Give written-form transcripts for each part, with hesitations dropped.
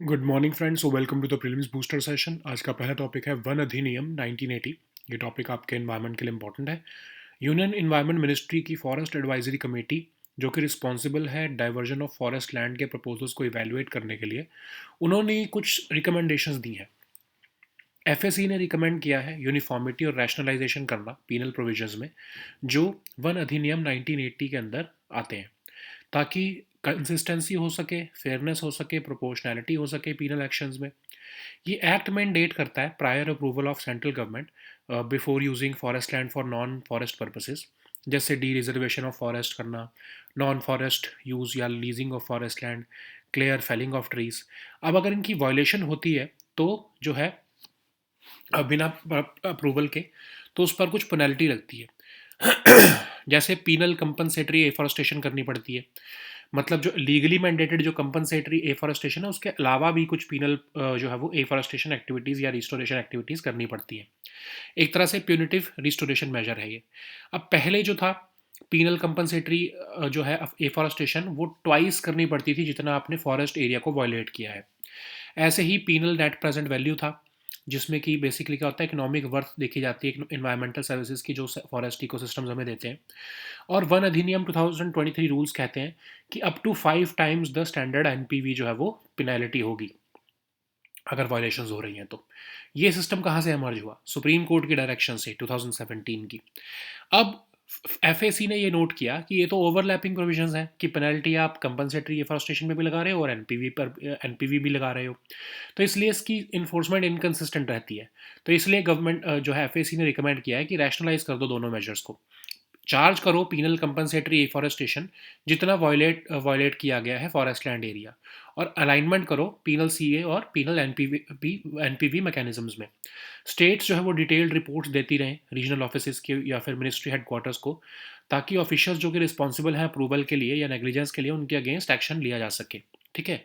Good morning friends, so welcome to the prelims booster session. आज का पहला topic है वन अधिनियम 1980। ये टॉपिक आपके एनवायरनमेंट के लिए इंपॉर्टेंट है। यूनियन एनवायरनमेंट मिनिस्ट्री की फॉरेस्ट एडवाइजरी कमेटी, जो कि रिस्पॉन्सिबल है डाइवर्जन ऑफ फॉरेस्ट लैंड के प्रपोजल्स को इवेलुएट करने के लिए, उन्होंने कुछ रिकमेंडेशंस दी हैं। एफएसी ने रिकमेंड किया है यूनिफॉर्मिटी और रैशनलाइजेशन करना पीनल प्रोविजंस में, जो वन अधिनियम 1980 के अंदर आते हैं, ताकि कंसिस्टेंसी हो सके, फेयरनेस हो सके, प्रोपोर्शनैलिटी हो सके पीनल एक्शंस में। ये एक्ट मैंडेट करता है prior approval of central government before using forest land for non forest purposes, जैसे डी रिजर्वेशन ऑफ फॉरेस्ट करना, नॉन फॉरेस्ट यूज़ या leasing of forest land, clear felling of trees. अब अगर इनकी वायलेशन होती है तो जो है बिना अप्रूवल के, तो उस पर कुछ पेनल्टी लगती है। जैसे पीनल कंपनसेटरी एफॉरेस्टेशन करनी पड़ती है। मतलब जो लीगली मैंडेटेड जो कंपनसेटरी एफॉरेस्टेशन है, उसके अलावा भी कुछ पीनल जो है वो एफॉरेस्टेशन एक्टिविटीज़ या रिस्टोरेशन एक्टिविटीज़ करनी पड़ती है। एक तरह से प्यूनिटिव रिस्टोरेशन मेजर है ये। अब पहले जो था पीनल कंपनसेटरी जो है एफॉरेस्टेशन, वो ट्वाइस करनी पड़ती थी जितना आपने फॉरेस्ट एरिया को वायलेट किया है। ऐसे ही पीनल नेट प्रेजेंट वैल्यू था, जिसमें कि बेसिकली क्या होता है, इकोनॉमिक वर्थ देखी जाती है इन्वायरमेंटल सर्विसेज की जो फॉरेस्ट इकोसिस्टम्स हमें देते हैं। और वन अधिनियम 2023 रूल्स कहते हैं कि up to 5 times the standard NPV जो है वो पेनल्टी होगी अगर वायलेशंस हो रही हैं तो। ये सिस्टम कहाँ से एमर्ज हुआ? सुप्रीम कोर्ट की डायरेक्शन से 2017 की। अब एफएसी ने ये नोट किया कि ये तो ओवरलैपिंग प्रोविजंस हैं कि पेनल्टी आप कंपनसेटरी एफॉरेस्टेशन पे भी लगा रहे हो और एनपीवी पर एनपीवी भी लगा रहे हो, तो इसलिए इसकी इन्फोर्समेंट इनकन्सिस्टेंट रहती है। तो इसलिए गवर्नमेंट जो है एफएसी ने रिकमेंड किया है कि रैशनलाइज कर दो दोनों मेजर्स को। चार्ज करो पीनल कंपनसेटरी एफॉरेस्टेशन जितना वायलेट किया गया है फॉरेस्ट लैंड एरिया, और अलाइनमेंट करो पीनल सीए और पीनल एनपीवी मैकेनिज्म्स में। स्टेट्स जो है वो डिटेल्ड रिपोर्ट्स देती रहें रीजनल ऑफिस के या फिर मिनिस्ट्री हेडक्वार्टर्स को, ताकि ऑफिशियल्स जो कि रिस्पॉन्सिबल हैं अप्रूवल के लिए या नेग्लिजेंस के लिए, उनके अगेंस्ट एक्शन लिया जा सके। ठीक है।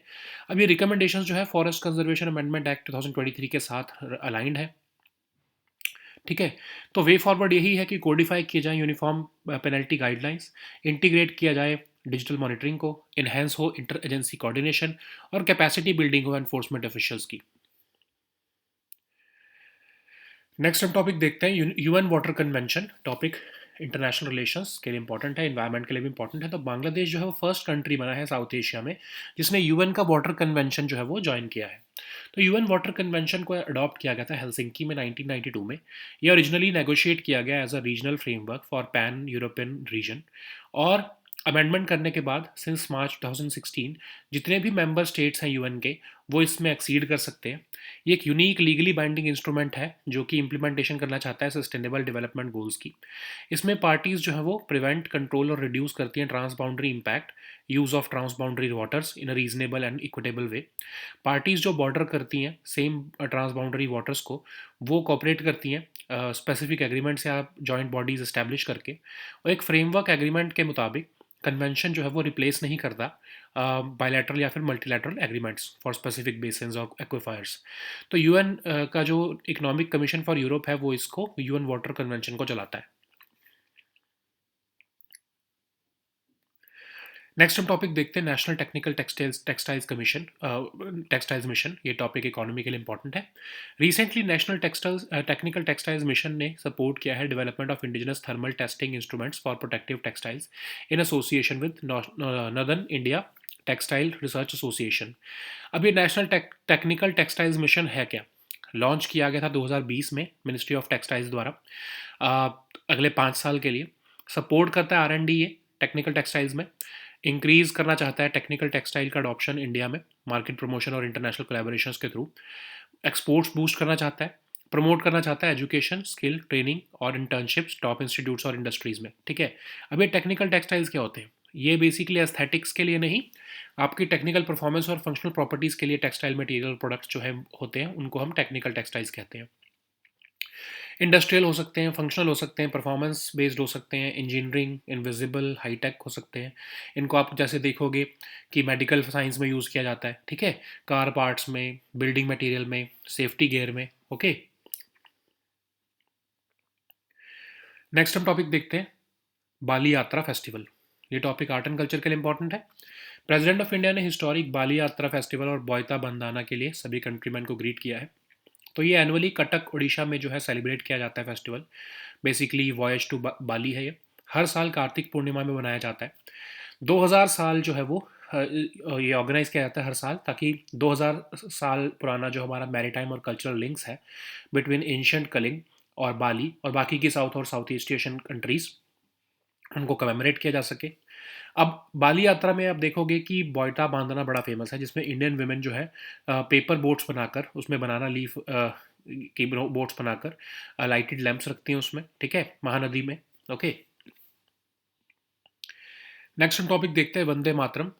अब ये रिकमेंडेशंस जो है फॉरेस्ट कंजर्वेशन अमेंडमेंट एक्ट 2023 के साथ अलाइंड है। ठीक है। तो वे फॉरवर्ड यही है कि कोडिफाई किए जाए यूनिफॉर्म पेनल्टी गाइडलाइंस, इंटीग्रेट किया जाए डिजिटल मॉनिटरिंग को, इन्हेंस हो इंटर एजेंसी कोऑर्डिनेशन, और कैपेसिटी बिल्डिंग हो एनफोर्समेंट ऑफिशियल्स की। नेक्स्ट हम टॉपिक देखते हैं UN water convention. Topic international relations के लिए इंपॉर्टेंट है, इन्वायरमेंट के लिए भी इंपॉर्टेंट है। तो बांग्लादेश जो है वो फर्स्ट कंट्री बना है साउथ एशिया में जिसने यूएन का वाटर कन्वेंशन जो है वो ज्वाइन किया है। तो यूएन वाटर कन्वेंशन को अडॉप्ट किया गया था हेलसिंकी में 1992 में। ये ओरिजिनली नेगोशिएट किया गया as a regional framework for pan European region, और अमेंडमेंट करने के बाद सिंस मार्च 2016 जितने भी मेंबर स्टेट्स हैं यूएन के, वो इसमें एक्सीड कर सकते हैं। ये एक यूनिक लीगली बाइंडिंग इंस्ट्रूमेंट है जो कि इम्प्लीमेंटेशन करना चाहता है सस्टेनेबल डेवलपमेंट गोल्स की। इसमें पार्टीज जो है वो प्रिवेंट, कंट्रोल और रिड्यूस करती हैं transboundary impact, use of transboundary waters in a reasonable and equitable way. Parties जो बॉर्डर करती हैं सेम ट्रांस बाउंड्री वाटर्स को, वो कॉपरेट करती हैं स्पेसिफिक एग्रीमेंट्स या जॉइंट बॉडीज इस्टेब्लिश करके, और एक फ्रेमवर्क एग्रीमेंट के मुताबिक कन्वेंशन जो है वो रिप्लेस नहीं करता बायलैटरल या फिर multilateral agreements for specific basins और एक्विफायर्स। तो यूएन का जो इकोनॉमिक कमीशन फॉर यूरोप है वो इसको यूएन वाटर कन्वेंशन को चलाता है। नेक्स्ट हम टॉपिक देखते हैं national technical textiles commission, textiles mission. ये टॉपिक इकोनॉमी के लिए इंपॉर्टेंट है। Recently national technical textiles mission ने सपोर्ट किया है development of indigenous thermal testing instruments for protective textiles in association with northern India textile research association. अब ये national technical textiles mission है क्या? लॉन्च किया गया था 2020 में मिनिस्ट्री ऑफ टेक्सटाइल्स द्वारा। अगले 5 साल के लिए सपोर्ट करता है आर एंड डी ये टेक्निकल टेक्सटाइल्स में। इंक्रीज करना चाहता है टेक्निकल टेक्सटाइल का अडॉप्शन इंडिया में मार्केट प्रमोशन और इंटरनेशनल कोलैबोरेशंस के थ्रू। एक्सपोर्ट्स बूस्ट करना चाहता है, प्रमोट करना चाहता है एजुकेशन, स्किल ट्रेनिंग और इंटर्नशिप्स टॉप इंस्टीट्यूट्स और इंडस्ट्रीज में। ठीक है। अब ये टेक्निकल टेक्सटाइल्स क्या होते हैं? ये बेसिकली एस्थेटिक्स के लिए नहीं, आपकी टेक्निकल परफॉर्मेंस और फंक्शनल प्रॉपर्टीज़ के लिए टेक्सटाइल मटेरियल प्रोडक्ट्स जो है होते हैं, उनको हम टेक्निकल टेक्सटाइल्स कहते हैं। इंडस्ट्रियल हो सकते हैं, फंक्शनल हो सकते हैं, परफॉर्मेंस बेस्ड हो सकते हैं, इंजीनियरिंग, इनविजिबल, हाईटेक हो सकते हैं। इनको आप जैसे देखोगे कि मेडिकल साइंस में यूज़ किया जाता है। ठीक है। कार पार्ट्स में, बिल्डिंग मटेरियल में, सेफ्टी गियर में। ओके। नेक्स्ट हम टॉपिक देखते हैं बाली यात्रा फेस्टिवल। ये टॉपिक आर्ट एंड कल्चर के लिए इंपॉर्टेंट है। प्रेसिडेंट ऑफ इंडिया ने हिस्टोरिक बाली यात्रा फेस्टिवल और बोयता बंदाना के लिए सभी कंट्रीमैन को ग्रीट किया है। तो ये एनुअली कटक उड़ीसा में जो है सेलिब्रेट किया जाता है फेस्टिवल। बेसिकली वॉयज टू बाली है ये। हर साल कार्तिक पूर्णिमा में मनाया जाता है। 2000 साल जो है वो ये ऑर्गेनाइज किया जाता है हर साल, ताकि 2000 साल पुराना जो हमारा मैरीटाइम और कल्चरल लिंक्स है बिटवीन एंशंट कलिंग और बाली और बाकी की साउथ और साउथ ईस्ट एशियन कंट्रीज, उनको कमेमोरेट किया जा सके। अब बाली यात्रा में आप देखोगे कि बोयटा बांधना बड़ा फेमस है, जिसमें इंडियन वुमेन जो है पेपर बोट्स बनाकर, उसमें बनाना लीफ की बोट्स बनाकर लाइटेड लैंप्स रखती हैं उसमें, ठीक है, महानदी में। ओके, नेक्स्ट हम टॉपिक देखते हैं Vande Mataram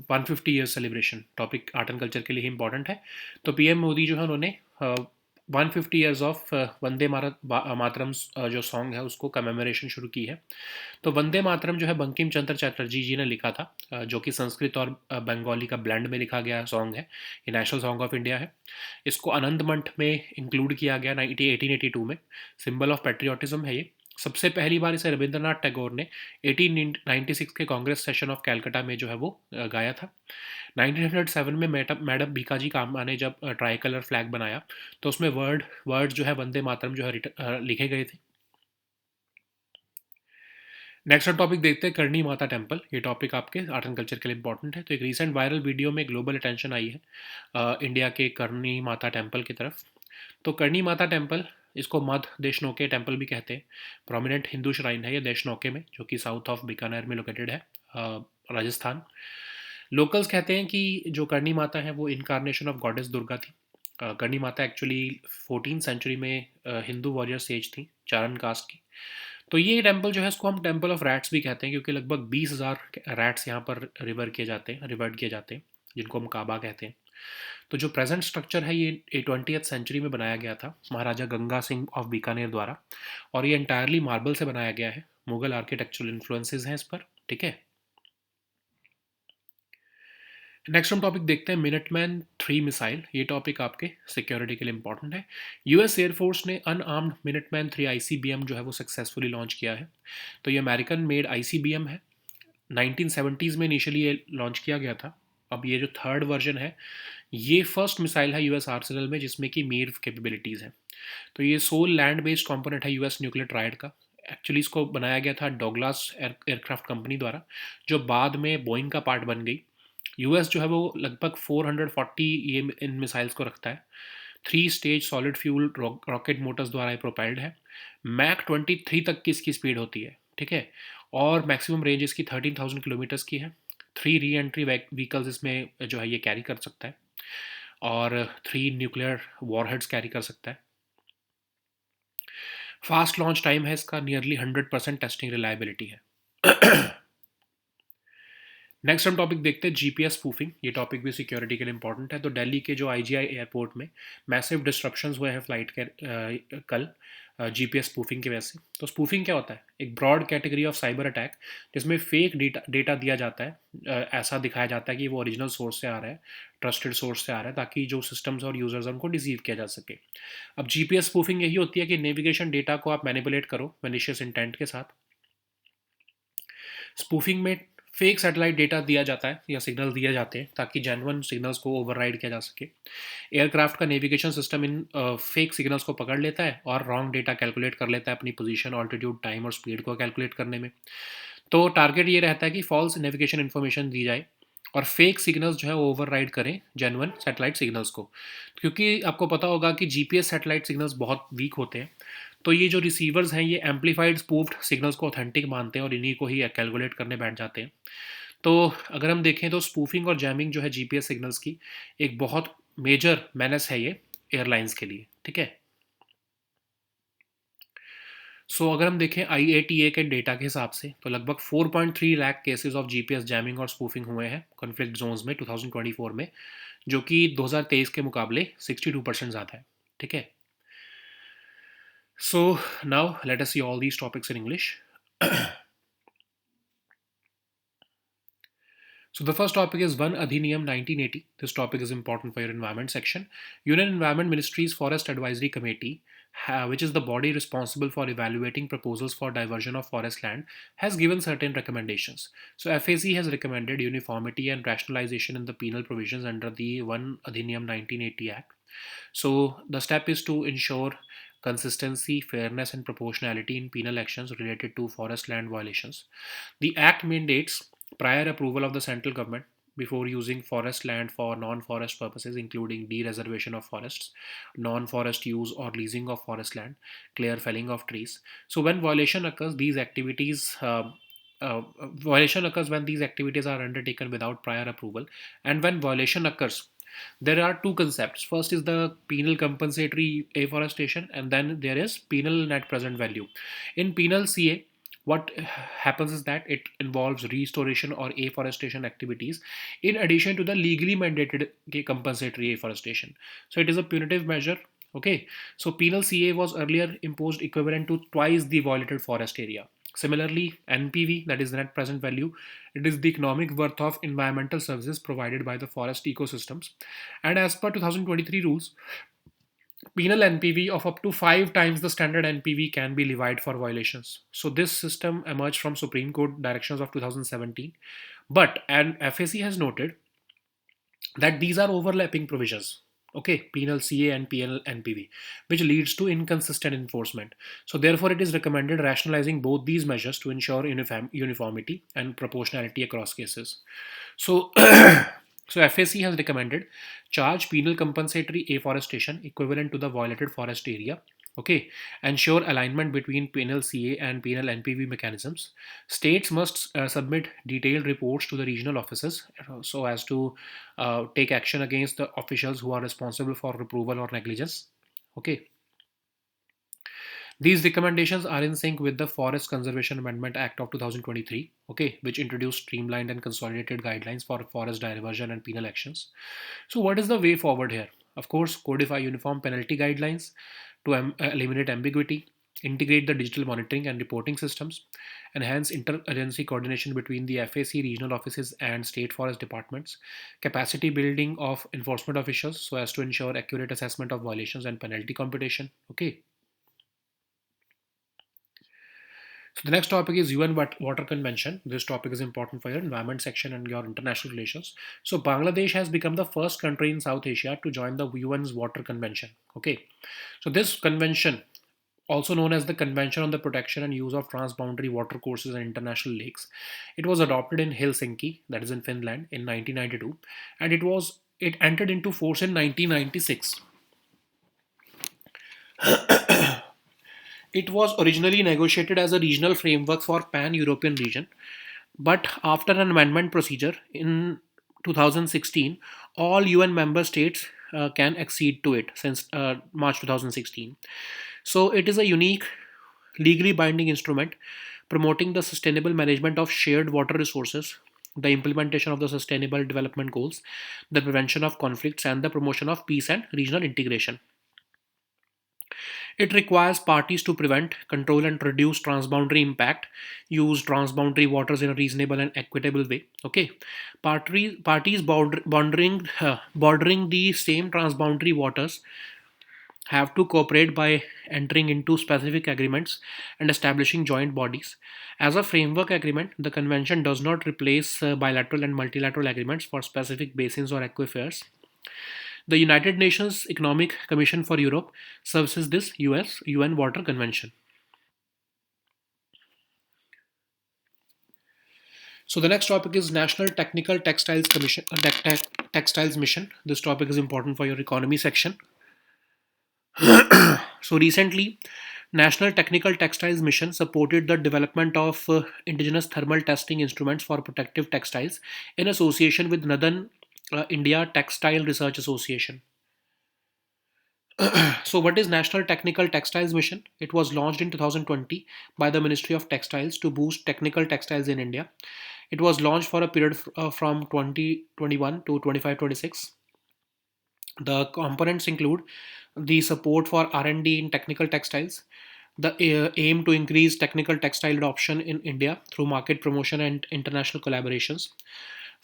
150 years celebration. Topic art and culture के लिए ही इंपॉर्टेंट है। तो पीएम मोदी जो है उन्होंने 150 ईयर्स ऑफ वंदे मातरम जो सॉन्ग है उसको कमेमोरेशन शुरू की है। तो वंदे मातरम जो है बंकिम चंद्र चटर्जी जी ने लिखा था, जो कि संस्कृत और बंगाली का ब्लेंड में लिखा गया सॉन्ग है। ये नेशनल सॉन्ग ऑफ इंडिया है। इसको आनंद मंठ में इंक्लूड किया गया 1882 में। सिंबल ऑफ पेट्रियाटिज्म है ये। सबसे पहली बार इसे रविंद्रनाथ टैगोर ने 1896 के कांग्रेस सेशन ऑफ कैलकाटा में जो है वो गाया था। 1907 में मैडम भीकाजी कामा ने जब ट्राई कलर फ्लैग बनाया, तो उसमें वर्ड जो है वंदे मातरम जो है लिखे गए थे। नेक्स्ट हम टॉपिक देखते हैं करणी माता टेम्पल। ये टॉपिक आपके आर्ट एंड कल्चर के लिए इंपॉर्टेंट है। तो एक रीसेंट वायरल वीडियो में ग्लोबल अटेंशन आई है इंडिया के करणी माता टेम्पल की तरफ। तो करणी माता टेम्पल, इसको मध्य देशनोके टेम्पल भी कहते हैं। प्रोमिनेंट हिंदू श्राइन है ये देशनोके में, जो कि साउथ ऑफ बीकानेर में लोकेटेड है, राजस्थान। लोकल्स कहते हैं कि जो करणी माता है वो इनकारनेशन ऑफ गॉडेस दुर्गा थी। करणी माता एक्चुअली 14 सेंचुरी में हिंदू वॉरियर सेज थी, चारण कास्ट की। तो ये टेम्पल जो है इसको हम टेम्पल ऑफ रैट्स भी कहते हैं, क्योंकि लगभग 20,000 रैट्स यहाँ पर रिवर्ट किए जाते हैं, जिनको हम काबा कहते हैं। तो जो प्रेजेंट स्ट्रक्चर है ये 20th सेंचुरी में बनाया गया था महाराजा गंगा सिंह ऑफ बीकानेर द्वारा, और ये एंटायरली मार्बल से बनाया गया है। मुगल आर्किटेक्चरल इन्फ्लुएंसेस हैं इस पर, ठीक है। नेक्स्ट हम टॉपिक देखते हैं मिनटमैन 3 मिसाइल। ये टॉपिक आपके सिक्योरिटी के लिए इंपॉर्टेंट है। यूएस एयरफोर्स ने अनआर्म्ड मिनटमैन 3 आईसीबीएम जो है वो सक्सेसफुली लॉन्च किया है। तो ये अमेरिकन मेड आईसीबीएम है। 1970s में इनिशियली ये लॉन्च किया गया था। अब ये जो थर्ड वर्जन है, ये फर्स्ट मिसाइल है यूएस आर्सेनल में जिसमें कि मीर कैपेबिलिटीज़ हैं। तो ये सोल लैंड बेस्ड कंपोनेंट है यूएस न्यूक्लियर ट्रायड का। एक्चुअली इसको बनाया गया था डॉगलास एयरक्राफ्ट कंपनी द्वारा, जो बाद में बोइंग का पार्ट बन गई। यूएस जो है वो लगभग 440 ये इन मिसाइल्स को रखता है। 3 stage solid fuel rocket Motors द्वारा ये प्रोपेल्ड है। मैक 23 तक की इसकी स्पीड होती है, ठीक है। और मैक्सिमम रेंज इसकी 13,000 किलोमीटर्स की है। 3 री एंट्री व्हीकल्स इसमें जो है ये कैरी कर सकता है, और 3 न्यूक्लियर वॉरहेड्स कैरी कर सकता है। फास्ट लॉन्च टाइम है इसका नियरली 100% टेस्टिंग रिलायबिलिटी है। नेक्स्ट हम टॉपिक देखते हैं जीपीएस स्पूफिंग। ये टॉपिक भी सिक्योरिटी के लिए इंपॉर्टेंट है। तो दिल्ली के जो आईजीआई एयरपोर्ट में मैसिव डिस्ट्रप्शंस हुए हैं फ्लाइट के कल जीपीएस स्पूफिंग की वजह से। तो स्पूफिंग क्या होता है? एक broad category of cyber attack जिसमें फेक डेटा दिया जाता है। ऐसा दिखाया जाता है कि वो ओरिजिनल सोर्स से आ रहा है, ट्रस्टेड सोर्स से आ रहा है, ताकि जो सिस्टम्स और यूजर्स हैं उनको डिसीव किया जा सके। अब जीपीएस स्पूफिंग यही होती है कि नेविगेशन डेटा को आप मैनिपुलेट करो मैलिशियस इंटेंट के साथ। स्पूफिंग में फेक सैटेलाइट डेटा दिया जाता है या सिग्नल दिए जाते हैं, ताकि जेन्युइन सिग्नल्स को ओवरराइड किया जा सके। एयरक्राफ्ट का navigation system in fake signals को पकड़ लेता है और रॉन्ग डेटा कैलकुलेट कर लेता है अपनी पोजीशन, ऑल्टीट्यूड, टाइम और स्पीड को कैलकुलेट करने में। तो टारगेट ये रहता है कि फॉल्स नेविगेशन इन्फॉर्मेशन दी जाए और फेक सिग्नल्स जो है वो ओवरराइड करें जेन्युइन सैटेलाइट सिग्नल्स को। क्योंकि आपको पता होगा कि जीपीएस सैटेलाइट सिग्नल्स बहुत वीक होते हैं, तो ये जो रिसीवर्स हैं ये एम्पलीफाइड स्पूफ्ड सिग्नल्स को ऑथेंटिक मानते हैं और इन्हीं को ही कैलकुलेट करने बैठ जाते हैं। तो अगर हम देखें तो स्पूफिंग और जैमिंग जो है जीपीएस सिग्नल्स की एक बहुत मेजर मैनेस है ये एयरलाइंस के लिए, ठीक है। अगर हम देखें आईएटीए के डेटा के हिसाब से, तो लगभग 4.3 lakh cases of GPS jamming और स्पूफिंग हुए हैं कॉन्फ्लिक्ट जोन्स में 2024 में, जो कि 2023 के मुकाबले 62% ज़्यादा है, ठीक है। So now let us see all these topics in English. So the first topic is One Adhiniyam 1980. This topic is important for your environment section. Union Environment Ministry's Forest Advisory Committee, which is the body responsible for evaluating proposals for diversion of forest land, has given certain recommendations. So FAC has recommended uniformity and rationalization in the penal provisions under the One Adhiniyam 1980 Act. So the step is to ensure consistency, fairness, and proportionality in penal actions related to forest land violations. The Act mandates prior approval of the central government before using forest land for non-forest purposes, including dereservation of forests, non-forest use or leasing of forest land, clear felling of trees. So when violation occurs, violation occurs when these activities are undertaken without prior approval, and when violation occurs, there are two concepts. First is the penal compensatory afforestation, and then there is penal net present value. In penal CA, what happens is that it involves restoration or afforestation activities in addition to the legally mandated compensatory afforestation. So it is a punitive measure. Okay, so penal CA was earlier imposed equivalent to twice the violated forest area. Similarly, NPV, that is the net present value, it is the economic worth of environmental services provided by the forest ecosystems. And as per 2023 rules, penal NPV of up to 5 times the standard NPV can be levied for violations. So this system emerged from Supreme Court directions of 2017. But and FAC has noted that these are overlapping provisions. Okay, penal CA and penal NPV, which leads to inconsistent enforcement. So therefore, it is recommended rationalizing both these measures to ensure uniformity and proportionality across cases. So, so FAC has recommended charge penal compensatory afforestation equivalent to the violated forest area. Okay, ensure alignment between penal CA and penal NPV mechanisms. States must submit detailed reports to the regional offices so as to take action against the officials who are responsible for reproval or negligence. Okay, these recommendations are in sync with the Forest Conservation Amendment Act of 2023, okay, which introduced streamlined and consolidated guidelines for forest diversion and penal actions. So, what is the way forward here? Of course, codify uniform penalty guidelines to eliminate ambiguity, integrate the digital monitoring and reporting systems, enhance interagency coordination between the FAC regional offices and state forest departments, capacity building of enforcement officials so as to ensure accurate assessment of violations and penalty computation. Okay. So the next topic is UN Water Convention. This topic is important for your environment section and your international relations. So Bangladesh has become the first country in South Asia to join the UN's Water Convention. Okay. So this convention, also known as the Convention on the Protection and Use of Transboundary Water Courses and International Lakes, it was adopted in Helsinki, that is in Finland, in 1992, and it entered into force in 1996. It was originally negotiated as a regional framework for pan-European region, but after an amendment procedure in 2016, all UN member states can accede to it since March 2016. So it is a unique, legally binding instrument promoting the sustainable management of shared water resources, the implementation of the sustainable development goals, the prevention of conflicts, and the promotion of peace and regional integration. It requires parties to prevent, control, and reduce transboundary impact, use transboundary waters in a reasonable and equitable way. Okay, parties bordering the same transboundary waters have to cooperate by entering into specific agreements and establishing joint bodies. As a framework agreement, the convention does not replace bilateral and multilateral agreements for specific basins or aquifers. The United Nations Economic Commission for Europe services this UN Water Convention. So the next topic is National Technical Textiles Commission, Textiles Mission. This topic is important for your economy section. So recently, National Technical Textiles Mission supported the development of indigenous thermal testing instruments for protective textiles in association with Northern India Textile Research Association. So, what is National Technical Textiles Mission? It was launched in 2020 by the Ministry of Textiles to boost technical textiles in India. It was launched for a period from 2021 to 25-26. The components include the support for R&D in technical textiles, the aim to increase technical textile adoption in India through market promotion and international collaborations,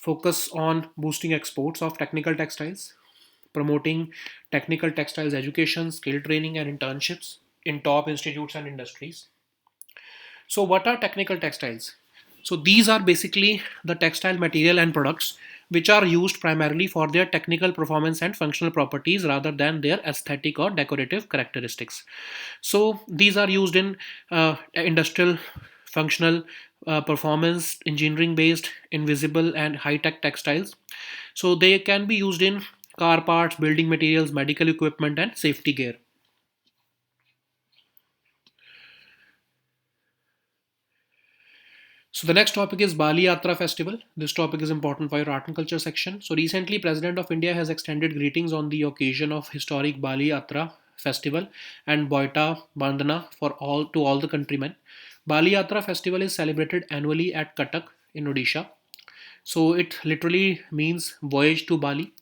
focus on boosting exports of technical textiles, promoting technical textiles education, skill training, and internships in top institutes and industries. So, what are technical textiles? So, these are basically the textile material and products which are used primarily for their technical performance and functional properties rather than their aesthetic or decorative characteristics. So, these are used in industrial, functional, performance, engineering based, invisible, and high tech textiles. So, they can be used in car parts, building materials, medical equipment, and safety gear. So the next topic is Bali Yatra Festival. This topic is important for your art and culture section. So recently, President of India has extended greetings on the occasion of historic Bali Yatra Festival and Boita Bandhana for all the countrymen. Bali Yatra Festival is celebrated annually at Cuttack in Odisha. So it literally means voyage to Bali.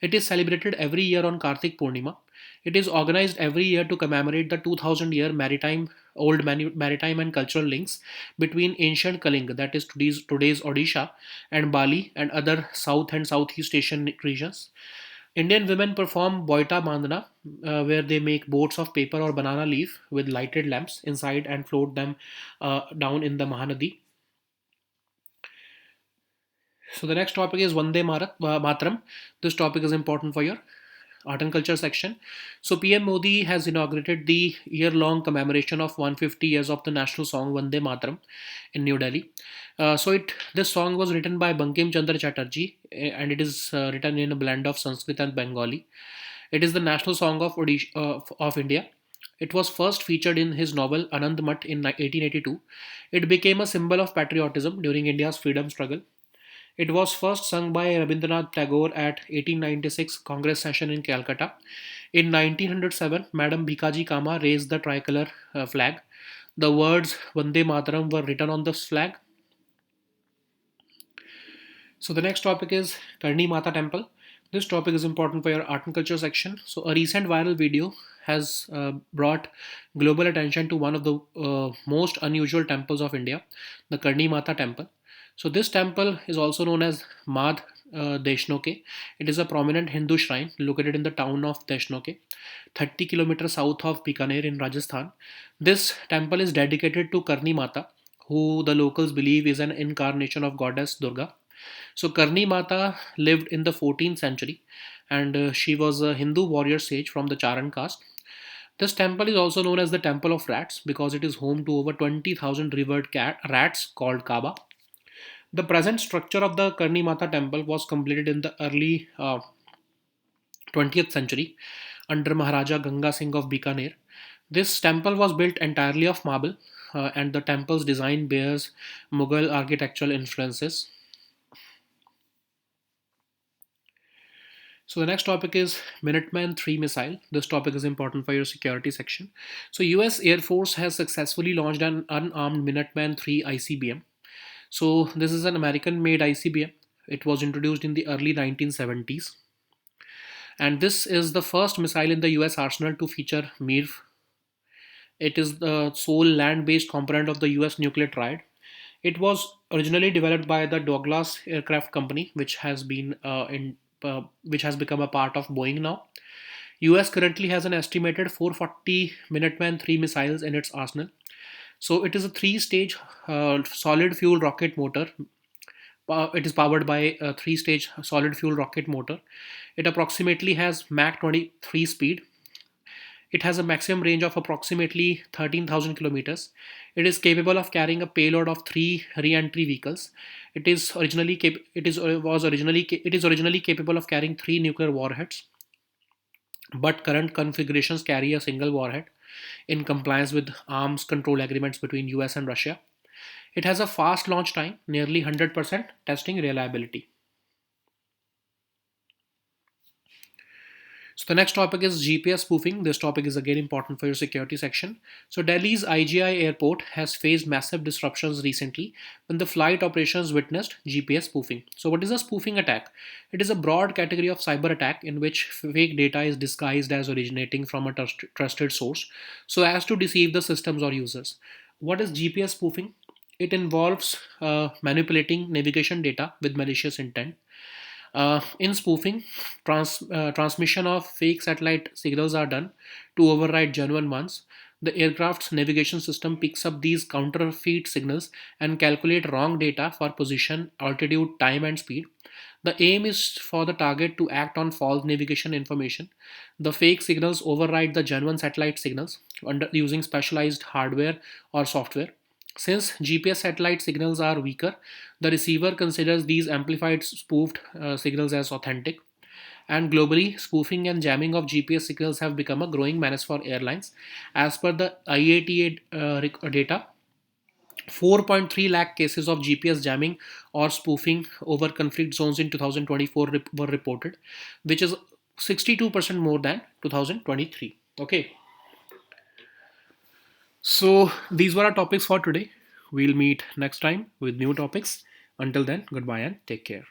It is celebrated every year on Kartik Purnima. It is organized every year to commemorate the 2000-year maritime and cultural links between ancient Kalinga, that is today's Odisha, and Bali and other South and Southeast Asian regions. Indian women perform Boita Bandhana, where they make boats of paper or banana leaf with lighted lamps inside and float them down in the Mahanadi. So the next topic is Matram. This topic is important for your art and culture section. So PM Modi has inaugurated the year-long commemoration of 150 years of the national song Vande Matram in New Delhi. This song was written by Bankim Chandra Chatterjee, and it is written in a blend of Sanskrit and Bengali. It is the national song of India. It was first featured in his novel Anand Mat in 1882. It became a symbol of patriotism during India's freedom struggle. It was first sung by Rabindranath Tagore at 1896 Congress session in Calcutta. In 1907, Madam Bhikaji Kama raised the tricolor flag. The words Vande Mataram were written on this flag. So the next topic is Karni Mata Temple. This topic is important for your art and culture section. So a recent viral video has brought global attention to one of the most unusual temples of India, the Karni Mata Temple. So this temple is also known as Madh Deshnoke. It is a prominent Hindu shrine located in the town of Deshnoke, 30 kilometers south of Bikaner in Rajasthan. This temple is dedicated to Karni Mata, who the locals believe is an incarnation of goddess Durga. So Karni Mata lived in the 14th century, and she was a Hindu warrior sage from the Charan caste. This temple is also known as the Temple of Rats because it is home to over 20,000 revered rats called Kaaba. The present structure of the Karni Mata temple was completed in the early 20th century under Maharaja Ganga Singh of Bikaner. This temple was built entirely of marble, and the temple's design bears Mughal architectural influences. So the next topic is Minuteman III missile. This topic is important for your security section. So US Air Force has successfully launched an unarmed Minuteman III ICBM. So this is an American-made ICBM. It was introduced in the early 1970s. And this is the first missile in the US arsenal to feature MIRV. It is the sole land-based component of the US nuclear triad. It was originally developed by the Douglas Aircraft Company, which has become a part of Boeing now. US currently has an estimated 440 Minuteman III missiles in its arsenal. So it is a three-stage solid fuel rocket motor. It is powered by a three-stage solid fuel rocket motor. It approximately has Mach 23 speed. It has a maximum range of approximately 13,000 kilometers. It is capable of carrying a payload of three re-entry vehicles. It is originally capable of carrying three nuclear warheads, but current configurations carry a single warhead in compliance with arms control agreements between US and Russia. It has a fast launch time, nearly 100% testing reliability. So the next topic is GPS spoofing. This topic is again important for your security section. So Delhi's IGI airport has faced massive disruptions recently when the flight operations witnessed GPS spoofing. So what is a spoofing attack? It is a broad category of cyber attack in which fake data is disguised as originating from a trusted source so as to deceive the systems or users. What is GPS spoofing? It involves manipulating navigation data with malicious intent. In spoofing, transmission of fake satellite signals are done to override genuine ones. The aircraft's navigation system picks up these counterfeit signals and calculate wrong data for position, altitude, time, and speed. The aim is for the target to act on false navigation information. The fake signals override the genuine satellite signals using specialized hardware or software. Since GPS satellite signals are weaker, the receiver considers these amplified spoofed signals as authentic. And globally, spoofing and jamming of GPS signals have become a growing menace for airlines. As per the IATA data, 4.3 lakh cases of GPS jamming or spoofing over conflict zones in 2024 were reported, which is 62% more than 2023. Okay, so these were our topics for today. We'll meet next time with new topics. Until then, goodbye and take care.